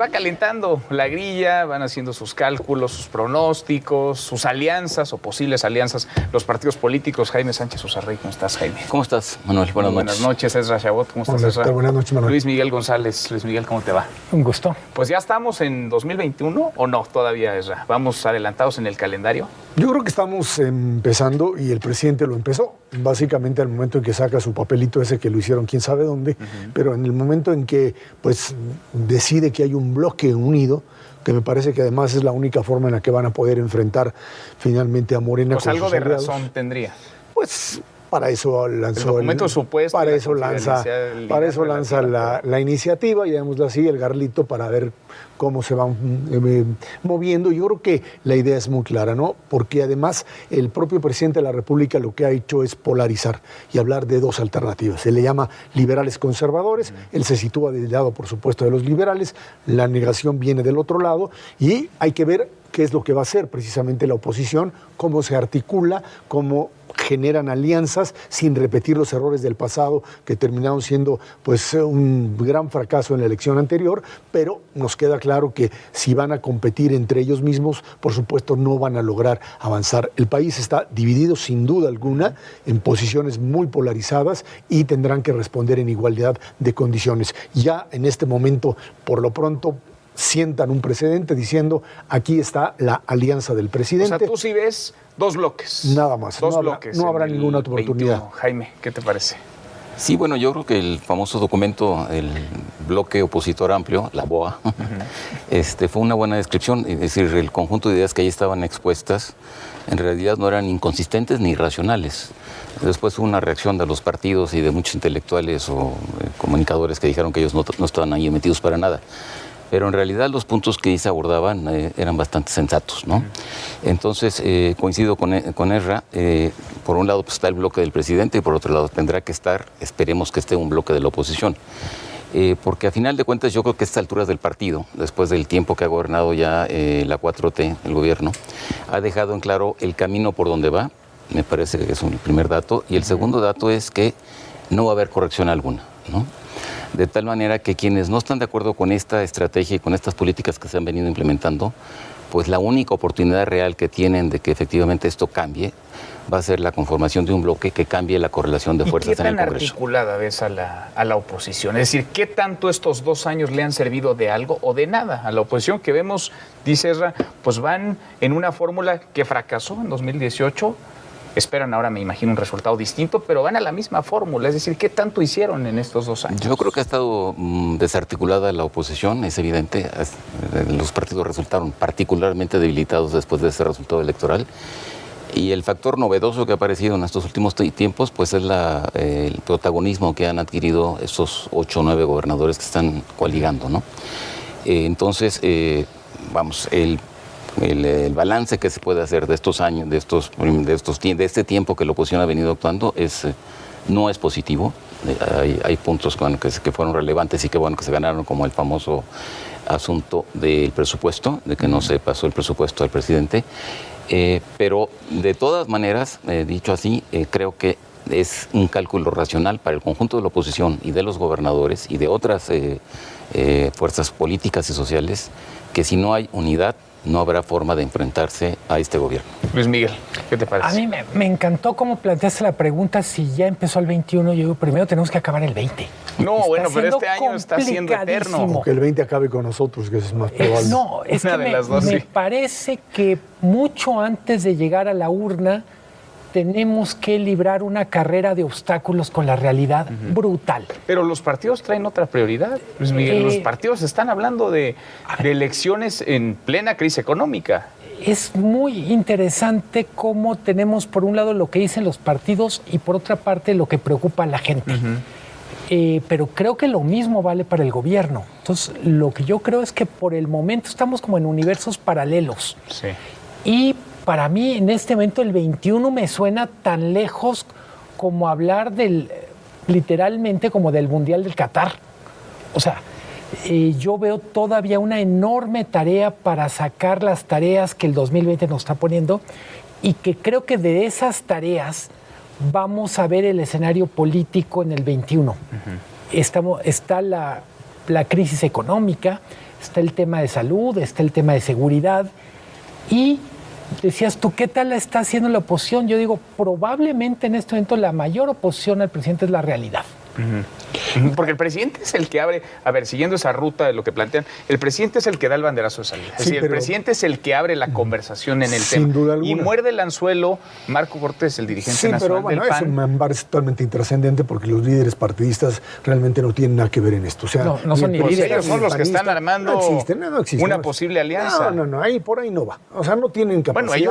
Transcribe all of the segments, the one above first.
Va calentando la grilla, van haciendo sus cálculos, sus pronósticos, sus alianzas o posibles alianzas. Los partidos políticos. Jaime Sánchez Uzarrey, ¿cómo estás, Jaime? ¿Cómo estás, Manuel? Buenas noches. Ezra Chabot, ¿cómo estás, Ezra? Buenas noches, Manuel. Luis Miguel González. Luis Miguel, ¿cómo te va? Un gusto. Pues ya estamos en 2021, ¿o no? Todavía, Ezra. ¿Vamos adelantados en el calendario? Yo creo que estamos empezando y el presidente lo empezó. Básicamente al momento en que saca su papelito ese que lo hicieron quién sabe dónde, pero en el momento en que pues decide que hay un bloque unido, que me parece que además es la única forma en la que van a poder enfrentar finalmente a Morena. Pues algo de razón tendría. Pues para eso lanzó el documento supuesto. Para eso lanza la iniciativa, llamémoslo así, el garlito, para ver cómo se van moviendo. Yo creo que la idea es muy clara, ¿no? Porque además el propio presidente de la República lo que ha hecho es polarizar y hablar de dos alternativas. Se le llama liberales conservadores, él se sitúa del lado, por supuesto, de los liberales, la negación viene del otro lado y hay que ver qué es lo que va a hacer precisamente la oposición, cómo se articula, cómo generan alianzas sin repetir los errores del pasado que terminaron siendo pues un gran fracaso en la elección anterior, pero nos queda claro que si van a competir entre ellos mismos, por supuesto no van a lograr avanzar. El país está dividido sin duda alguna en posiciones muy polarizadas y tendrán que responder en igualdad de condiciones. Ya en este momento, por lo pronto, sientan un precedente diciendo aquí está la alianza del presidente. O sea, tú sí ves dos bloques. Nada más. No habrá ninguna otra oportunidad. 21. Jaime, ¿qué te parece? Sí, bueno, yo creo que el famoso documento, el bloque opositor amplio, la BOA, fue una buena descripción. Es decir, el conjunto de ideas que ahí estaban expuestas en realidad no eran inconsistentes ni irracionales. Después hubo una reacción de los partidos y de muchos intelectuales o comunicadores que dijeron que ellos no estaban ahí metidos para nada. Pero en realidad los puntos que ahí se abordaban eran bastante sensatos, ¿no? Entonces, coincido con Ezra, por un lado pues, está el bloque del presidente y por otro lado tendrá que estar, esperemos que esté un bloque de la oposición. Porque a final de cuentas yo creo que a estas alturas del partido, después del tiempo que ha gobernado ya la 4T, el gobierno, ha dejado en claro el camino por donde va, me parece que es un primer dato, y el segundo dato es que no va a haber corrección alguna, ¿no? De tal manera que quienes no están de acuerdo con esta estrategia y con estas políticas que se han venido implementando, pues la única oportunidad real que tienen de que efectivamente esto cambie va a ser la conformación de un bloque que cambie la correlación de fuerzas en el Congreso. ¿Qué tan articulada ves a la oposición? Es decir, ¿qué tanto estos 2 años le han servido de algo o de nada a la oposición? Que vemos, dice Ezra, pues van en una fórmula que fracasó en 2018. Esperan ahora, me imagino, un resultado distinto, pero van a la misma fórmula. Es decir, ¿qué tanto hicieron en estos 2 años? Yo creo que ha estado desarticulada la oposición, es evidente. Los partidos resultaron particularmente debilitados después de ese resultado electoral. Y el factor novedoso que ha aparecido en estos últimos tiempos, pues es el protagonismo que han adquirido estos 8 o 9 gobernadores que están coaligando, ¿no? Entonces, el balance que se puede hacer de estos años, de este tiempo que la oposición ha venido actuando, no es positivo. Hay puntos que fueron relevantes y que bueno que se ganaron, como el famoso asunto del presupuesto, de que no se pasó el presupuesto al presidente. Pero de todas maneras, dicho así, creo que es un cálculo racional para el conjunto de la oposición y de los gobernadores y de otras fuerzas políticas y sociales, que si no hay unidad, no habrá forma de enfrentarse a este gobierno. Luis Miguel, ¿qué te parece? A mí me encantó cómo planteaste la pregunta si ya empezó el 21. Yo digo, primero tenemos que acabar el 20. No, bueno, pero este año está siendo eterno. O que el 20 acabe con nosotros, que es más probable. No, es Una que de las dos, me sí. parece que mucho antes de llegar a la urna tenemos que librar una carrera de obstáculos con la realidad brutal. Pero los partidos traen otra prioridad, Luis Miguel. Los partidos están hablando de elecciones en plena crisis económica. Es muy interesante cómo tenemos por un lado lo que dicen los partidos y por otra parte lo que preocupa a la gente. Pero creo que lo mismo vale para el gobierno. Entonces, lo que yo creo es que por el momento estamos como en universos paralelos. Sí. Y para mí, en este momento, el 21 me suena tan lejos como hablar literalmente como del Mundial del Qatar. O sea, yo veo todavía una enorme tarea para sacar las tareas que el 2020 nos está poniendo y que creo que de esas tareas vamos a ver el escenario político en el 21. Está la crisis económica, está el tema de salud, está el tema de seguridad. Y decías tú, ¿qué tal la está haciendo la oposición? Yo digo, probablemente en este momento la mayor oposición al presidente es la realidad. Porque el presidente es el que abre, a ver, siguiendo esa ruta de lo que plantean, el presidente es el que da el banderazo de salida. Es decir, el presidente es el que abre la conversación en el tema. Sin duda alguna. Y muerde el anzuelo Marco Cortés, el dirigente nacional del PAN. Es un membar totalmente intrascendente porque los líderes partidistas realmente no tienen nada que ver en esto. O sea, no son ni líderes. Ellos son los que están armando no existe, una posible alianza. No, ahí por ahí no va. O sea, no tienen capacidad. Bueno,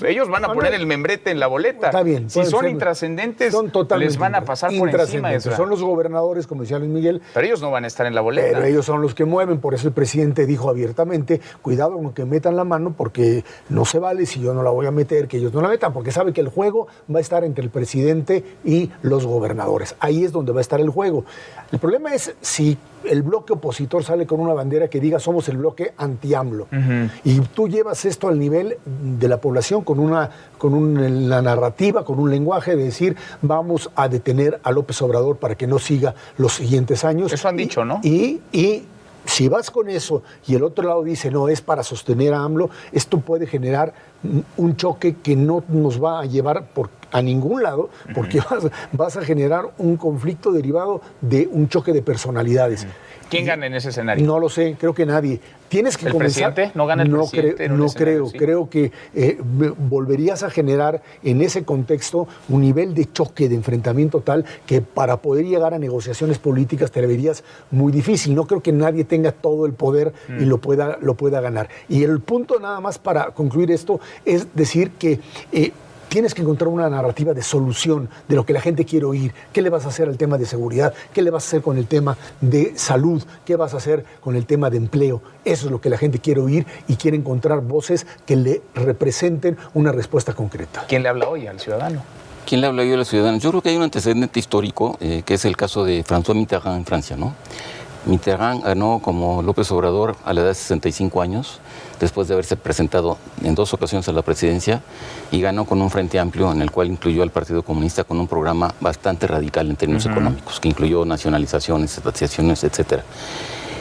ellos van a poner el membrete en la boleta. Está bien. Si son intrascendentes, les van a pasar por encima. Son los gobernadores, como decía Luis Miguel. Pero ellos no van a estar en la boleta. Pero ellos son los que mueven, por eso el presidente dijo abiertamente, cuidado con que metan la mano porque no se vale si yo no la voy a meter, que ellos no la metan, porque sabe que el juego va a estar entre el presidente y los gobernadores. Ahí es donde va a estar el juego. El problema es si el bloque opositor sale con una bandera que diga somos el bloque anti-AMLO. Y tú llevas esto al nivel de la población con la narrativa, con un lenguaje de decir vamos a detener a López Obrador para que no siga los siguientes años. Eso han dicho, ¿no? Y si vas con eso y el otro lado dice no, es para sostener a AMLO, esto puede generar un choque que no nos va a llevar a ningún lado, porque vas a generar un conflicto derivado de un choque de personalidades. ¿Quién gana en ese escenario? No lo sé, creo que nadie. Tienes que comenzar. ¿El presidente? ¿No gana el presidente? No creo. ¿Sí? Creo que volverías a generar en ese contexto un nivel de choque, de enfrentamiento tal que para poder llegar a negociaciones políticas te la verías muy difícil. No creo que nadie tenga todo el poder y lo pueda ganar. Y el punto nada más para concluir esto es decir que tienes que encontrar una narrativa de solución de lo que la gente quiere oír. ¿Qué le vas a hacer al tema de seguridad? ¿Qué le vas a hacer con el tema de salud? ¿Qué vas a hacer con el tema de empleo? Eso es lo que la gente quiere oír y quiere encontrar voces que le representen una respuesta concreta. ¿Quién le habla hoy al ciudadano? ¿Quién le habla hoy a los ciudadanos? Yo creo que hay un antecedente histórico, que es el caso de François Mitterrand en Francia, ¿no? Mitterrand ganó como López Obrador a la edad de 65 años, después de haberse presentado en 2 ocasiones a la presidencia, y ganó con un frente amplio en el cual incluyó al Partido Comunista con un programa bastante radical en términos económicos, que incluyó nacionalizaciones, estatizaciones, etc.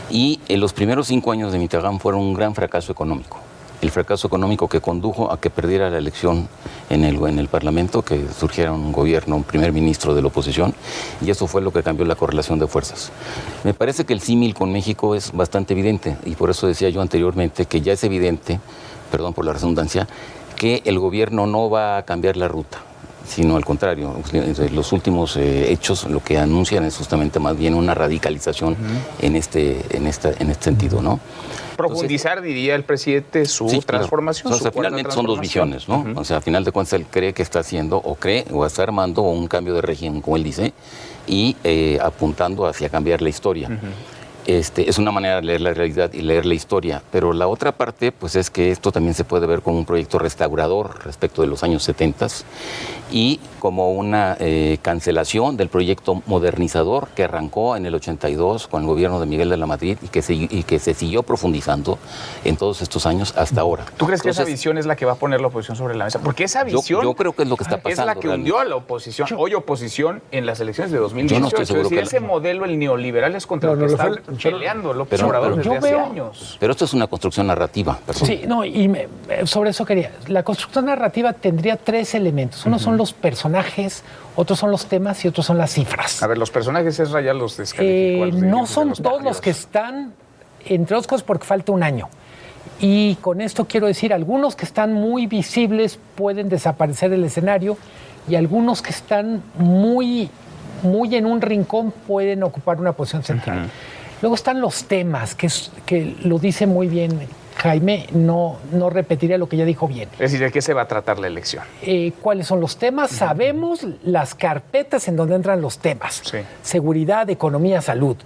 Y en los primeros 5 años de Mitterrand fueron un gran fracaso económico. El fracaso económico que condujo a que perdiera la elección en el Parlamento, que surgiera un gobierno, un primer ministro de la oposición, y eso fue lo que cambió la correlación de fuerzas. Me parece que el símil con México es bastante evidente, y por eso decía yo anteriormente que ya es evidente, perdón por la redundancia, que el gobierno no va a cambiar la ruta, sino al contrario, los últimos hechos lo que anuncian es justamente más bien una radicalización en este sentido, ¿no? Profundizar, entonces, diría el presidente, su transformación. Claro. O sea, finalmente son 2 visiones, ¿no? O sea, a final de cuentas él cree que está haciendo, o está armando un cambio de régimen, como él dice, y apuntando hacia cambiar la historia. Es una manera de leer la realidad y leer la historia, pero la otra parte pues es que esto también se puede ver como un proyecto restaurador respecto de los años 70 y como una cancelación del proyecto modernizador que arrancó en el 82 con el gobierno de Miguel de la Madrid y que se siguió profundizando en todos estos años hasta ahora. ¿Tú crees que esa visión es la que va a poner la oposición sobre la mesa? Porque esa visión yo creo que es lo que está pasando. Es la que hundió a la oposición, hoy oposición, en las elecciones de 2018. Yo no estoy seguro que ese modelo, el neoliberal, es contra el que está peleando López Obrador desde hace años. Pero esto es una construcción narrativa. Sí, no, y sobre eso quería. La construcción narrativa tendría 3 elementos. Uno son los personajes, otros son los temas y otros son las cifras. A ver, los personajes es ya los descalificó. No son todos los que están, entre otras cosas, porque falta un año. Y con esto quiero decir, algunos que están muy visibles pueden desaparecer del escenario y algunos que están muy en un rincón pueden ocupar una posición central. Luego están los temas, que lo dice muy bien Jaime, no repetiría lo que ya dijo bien. Es decir, ¿de qué se va a tratar la elección? ¿Cuáles son los temas? Sabemos las carpetas en donde entran los temas. Sí. Seguridad, economía, salud.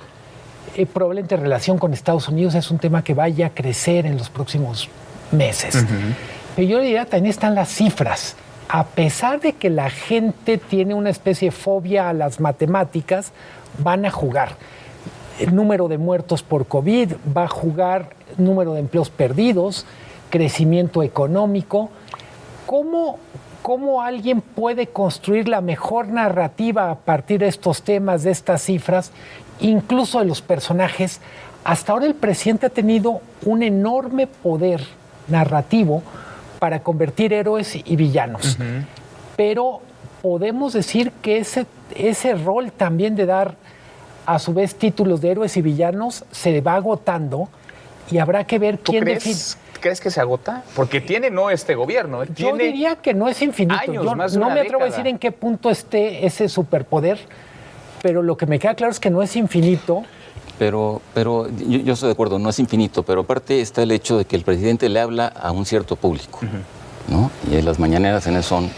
Probablemente relación con Estados Unidos es un tema que vaya a crecer en los próximos meses. Pero yo diría, también están las cifras. A pesar de que la gente tiene una especie de fobia a las matemáticas, van a jugar. El número de muertos por COVID, va a jugar número de empleos perdidos, crecimiento económico. ¿Cómo alguien puede construir la mejor narrativa a partir de estos temas, de estas cifras, incluso de los personajes, hasta ahora el presidente ha tenido un enorme poder narrativo para convertir héroes y villanos. Pero podemos decir que ese rol también de dar a su vez títulos de héroes y villanos se va agotando y habrá que ver quién define. ¿Crees que se agota? Porque tiene no este gobierno. Yo diría que no es infinito. Años, yo más de no una me atrevo a década. decir en qué punto esté ese superpoder, pero lo que me queda claro es que no es infinito. Pero yo estoy de acuerdo, no es infinito, pero aparte está el hecho de que el presidente le habla a un cierto público, ¿no? Y las mañaneras en eso son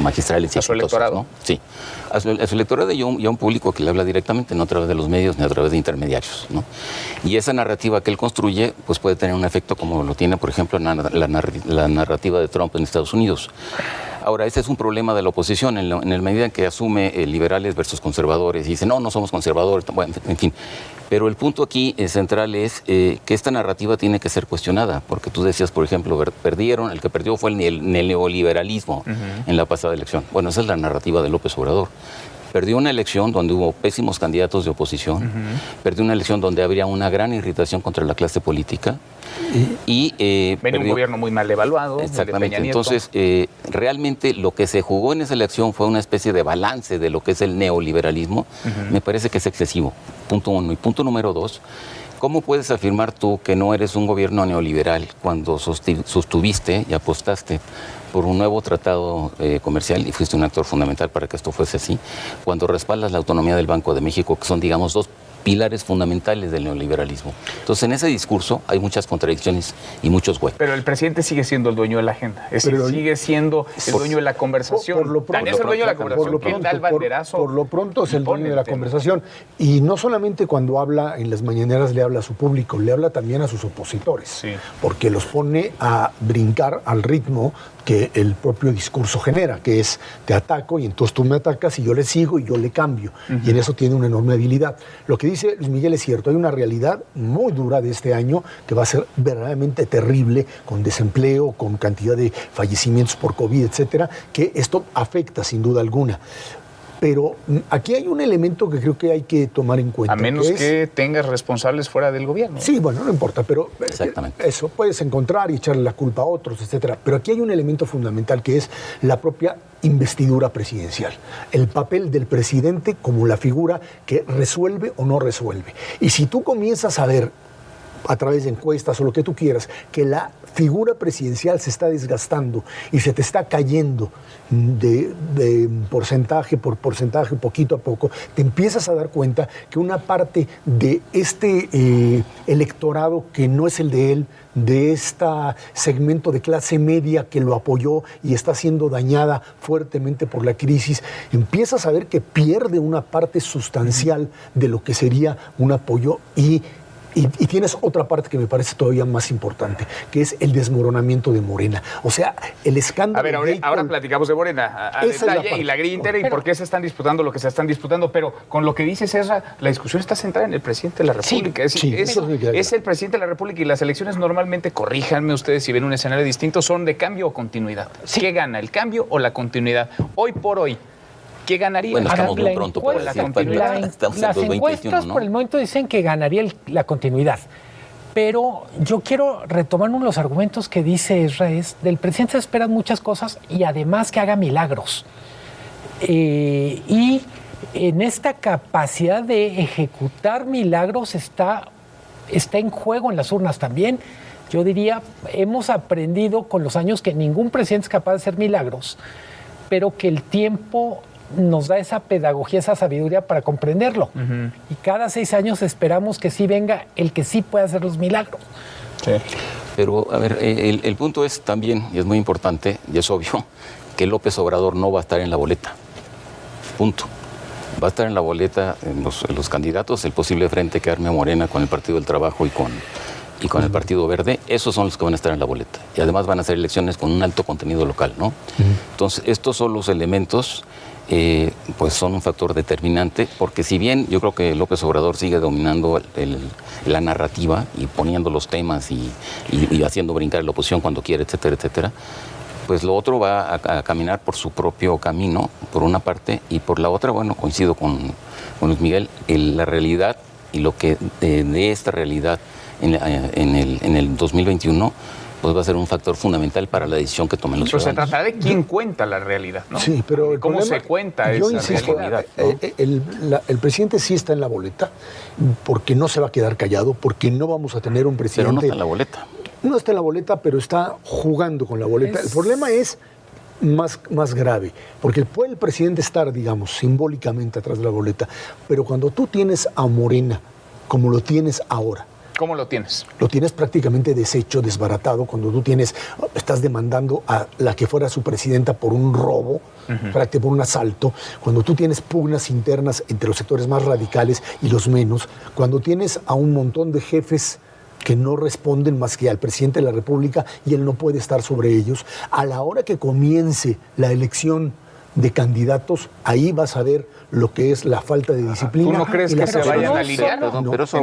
magistrales y ¿A su exitosas, electorado? ¿no? Sí, a su electorado y a un público que le habla directamente, no a través de los medios ni a través de intermediarios, ¿no? Y esa narrativa que él construye, pues puede tener un efecto como lo tiene, por ejemplo, la narrativa de Trump en Estados Unidos. Ahora, ese es un problema de la oposición, en la medida en que asume liberales versus conservadores y dice, no somos conservadores, bueno, en fin. Pero el punto aquí central es que esta narrativa tiene que ser cuestionada, porque tú decías, por ejemplo, el que perdió fue el neoliberalismo en la pasada elección. Bueno, esa es la narrativa de López Obrador. Perdió una elección donde hubo pésimos candidatos de oposición, perdió una elección donde habría una gran irritación contra la clase política y Venía un gobierno muy mal evaluado. Exactamente. Entonces, realmente lo que se jugó en esa elección fue una especie de balance de lo que es el neoliberalismo. Me parece que es excesivo. Punto uno. Y punto número dos, ¿cómo puedes afirmar tú que no eres un gobierno neoliberal cuando sostuviste y apostaste por un nuevo tratado comercial y fuiste un actor fundamental para que esto fuese así, cuando respaldas la autonomía del Banco de México, que son, digamos, dos pilares fundamentales del neoliberalismo? Entonces, en ese discurso hay muchas contradicciones y muchos huecos. Pero el presidente sigue siendo el dueño de la agenda. Es decir, sigue siendo el dueño de la conversación. Tan es el dueño de la conversación que él da el banderazo. Por lo pronto es el dueño de la conversación. Y no solamente cuando habla en las mañaneras le habla a su público, le habla también a sus opositores. Sí. Porque los pone a brincar al ritmo que el propio discurso genera, que es te ataco y entonces tú me atacas y yo le sigo y yo le cambio. Y en eso tiene una enorme habilidad. Lo que dice Luis Miguel es cierto, hay una realidad muy dura de este año que va a ser verdaderamente terrible, con desempleo, con cantidad de fallecimientos por COVID, etcétera, que esto afecta sin duda alguna. Pero aquí hay un elemento que creo que hay que tomar en cuenta. A menos que tengas responsables fuera del gobierno. Sí, bueno, no importa, pero exactamente. Eso puedes encontrar y echarle la culpa a otros, etcétera. Pero aquí hay un elemento fundamental que es la propia investidura presidencial. El papel del presidente como la figura que resuelve o no resuelve. Y si tú comienzas a ver a través de encuestas o lo que tú quieras, que la figura presidencial se está desgastando y se te está cayendo de porcentaje por porcentaje, poquito a poco, te empiezas a dar cuenta que una parte de este electorado que no es el de él, de este segmento de clase media que lo apoyó y está siendo dañada fuertemente por la crisis, empiezas a ver que pierde una parte sustancial de lo que sería un apoyo y tienes otra parte que me parece todavía más importante, que es el desmoronamiento de Morena. O sea, el escándalo... A ver, ahora platicamos de Morena a detalle y la grilla entera y por qué se están disputando lo que se están disputando, pero con lo que dice César, la discusión está centrada en el presidente de la República. Es el presidente de la República y las elecciones normalmente, corríjanme ustedes si ven un escenario distinto, son de cambio o continuidad. ¿Qué gana, el cambio o la continuidad? Hoy por hoy, ¿qué ganaría? Bueno, estamos muy pronto para decir, las encuestas, ¿no? Por el momento dicen que ganaría la continuidad. Pero yo quiero retomar uno de los argumentos que dice Ezra, del presidente se esperan muchas cosas y además que haga milagros. Y en esta capacidad de ejecutar milagros está en juego en las urnas también. Yo diría, hemos aprendido con los años que ningún presidente es capaz de hacer milagros, pero que el tiempo nos da esa pedagogía, esa sabiduría para comprenderlo. Y cada 6 años esperamos que sí venga el que sí pueda hacer los milagros. Sí. Pero, a ver, el punto es también, y es muy importante, y es obvio, que López Obrador no va a estar en la boleta. Punto. Va a estar en la boleta en los candidatos, el posible frente que arme Morena con el Partido del Trabajo y con el Partido Verde. Esos son los que van a estar en la boleta. Y además van a ser elecciones con un alto contenido local, ¿no? Entonces, estos son los elementos pues son un factor determinante, porque si bien yo creo que López Obrador sigue dominando la narrativa y poniendo los temas y haciendo brincar a la oposición cuando quiere, etcétera, etcétera, pues lo otro va a caminar por su propio camino, por una parte, y por la otra, bueno, coincido con Luis Miguel, la realidad y lo que de esta realidad en el 2021, pues va a ser un factor fundamental para la decisión que tomen los ciudadanos. ciudadanos. Se tratará de quién cuenta la realidad, ¿no? Sí, pero ¿Cómo se cuenta yo esa insisto, realidad? ¿No? El presidente sí está en la boleta, porque no se va a quedar callado, porque no vamos a tener un presidente... Pero no está en la boleta. No está en la boleta, pero está jugando con la boleta. El problema es más grave, porque puede el presidente estar, digamos, simbólicamente atrás de la boleta, pero cuando tú tienes a Morena, como lo tienes ahora, ¿Cómo lo tienes? lo tienes prácticamente deshecho, desbaratado, cuando tú estás demandando a la que fuera su presidenta por un robo, prácticamente por un asalto, cuando tú tienes pugnas internas entre los sectores más radicales y los menos, cuando tienes a un montón de jefes que no responden más que al presidente de la República y él no puede estar sobre ellos, a la hora que comience la elección de candidatos, ahí vas a ver lo que es la falta de disciplina. ¿Tú no crees que se vayan a alinear? Pero eso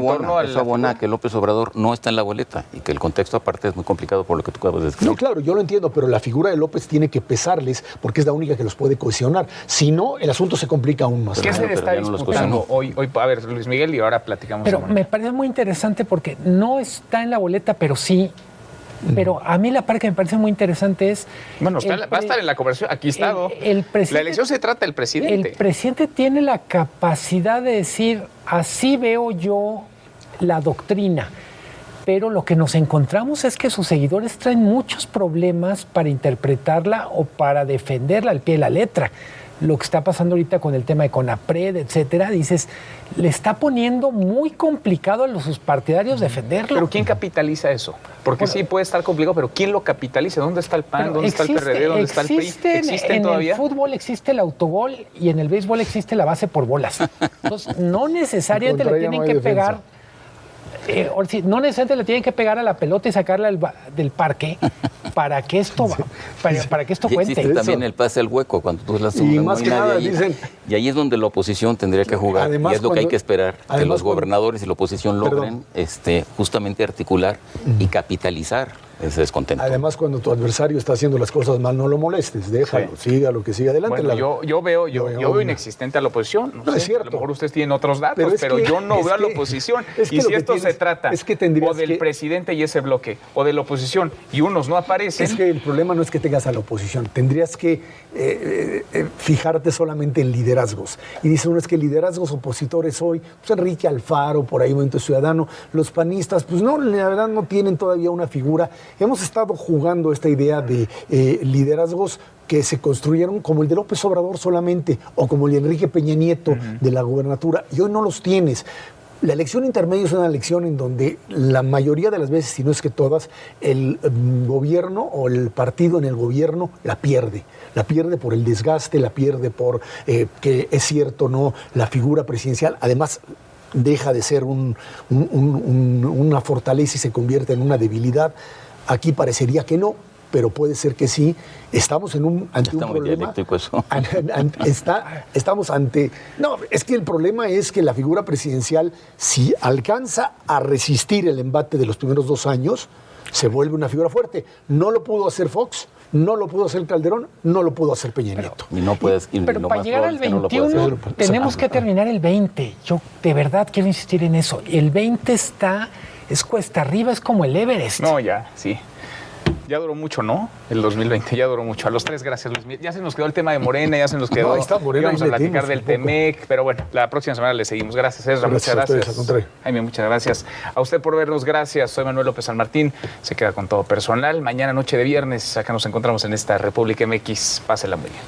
abona que López Obrador no está en la boleta y que el contexto aparte es muy complicado por lo que tú acabas de describir. No, claro, yo lo entiendo, pero la figura de López tiene que pesarles porque es la única que los puede cohesionar. Si no, el asunto se complica aún más. ¿Qué se le está ya no los disputando hoy? A ver, Luis Miguel, y ahora platicamos. Pero me parece muy interesante porque no está en la boleta, pero sí. Pero a mí la parte que me parece muy interesante es... Bueno, va a estar en la conversación, aquí está. La elección se trata del presidente. El presidente tiene la capacidad de decir, así veo yo la doctrina, pero lo que nos encontramos es que sus seguidores traen muchos problemas para interpretarla o para defenderla al pie de la letra. Lo que está pasando ahorita con el tema de CONAPRED, etcétera, dices, le está poniendo muy complicado a sus partidarios defenderlo. ¿Pero quién capitaliza eso? Porque sí puede estar complicado, pero ¿quién lo capitaliza? ¿Dónde está el PAN? ¿Dónde está el PRD? ¿Dónde está el PRI? ¿Existen todavía? En el fútbol existe el autogol y en el béisbol existe la base por bolas. Entonces, no necesariamente le tienen que pegar... no necesariamente le tienen que pegar a la pelota y sacarla del parque para que esto para que esto y cuente. Existe también el pase al hueco cuando tú las y más que nada dicen, y ahí es donde la oposición tendría que jugar. Además, y es lo que hay que esperar, que los gobernadores y la oposición logren justamente articular y capitalizar ese descontento. Además, cuando tu adversario está haciendo las cosas mal, no lo molestes, déjalo, siga lo que siga adelante. Bueno, yo veo inexistente a la oposición. No es cierto. A lo mejor ustedes tienen otros datos, pero yo no veo a la oposición. Y si esto se trata o del presidente y ese bloque, o de la oposición, y unos no aparecen... Es que el problema no es que tengas a la oposición, tendrías que fijarte solamente en liderazgos. Y dice uno, es que liderazgos opositores hoy, pues Enrique Alfaro, por ahí Movimiento Ciudadano, los panistas, pues no, la verdad no tienen todavía una figura. Hemos estado jugando esta idea de liderazgos que se construyeron como el de López Obrador solamente, o como el de Enrique Peña Nieto de la gobernatura, y hoy no los tienes. La elección intermedia es una elección en donde la mayoría de las veces, si no es que todas, el gobierno o el partido en el gobierno la pierde. La pierde por el desgaste, la pierde por que es cierto no la figura presidencial. Además, deja de ser una fortaleza y se convierte en una debilidad. Aquí parecería que no, pero puede ser que sí. Estamos ante un problema. Eso. Estamos ante... No, es que el problema es que la figura presidencial, si alcanza a resistir el embate de los primeros 2 años, se vuelve una figura fuerte. No lo pudo hacer Fox, no lo pudo hacer Calderón, no lo pudo hacer Peña Nieto. Pero para llegar al 21 tenemos que terminar el 20. Yo de verdad quiero insistir en eso. El 20 es cuesta arriba, es como el Everest. No, ya, sí. Ya duró mucho, ¿no? El 2020, ya duró mucho. A los tres, gracias, Luis Miguel. Ya se nos quedó el tema de Morena, ya se nos quedó. No, está Morena. Vamos a platicar del TEMEC, pero bueno, la próxima semana le seguimos. Gracias, Ezra, muchas gracias. Jaime, muchas gracias. A usted por vernos, gracias. Soy Manuel López San Martín. Se queda con todo personal. Mañana, noche de viernes, acá nos encontramos en esta República MX. Pásela muy bien.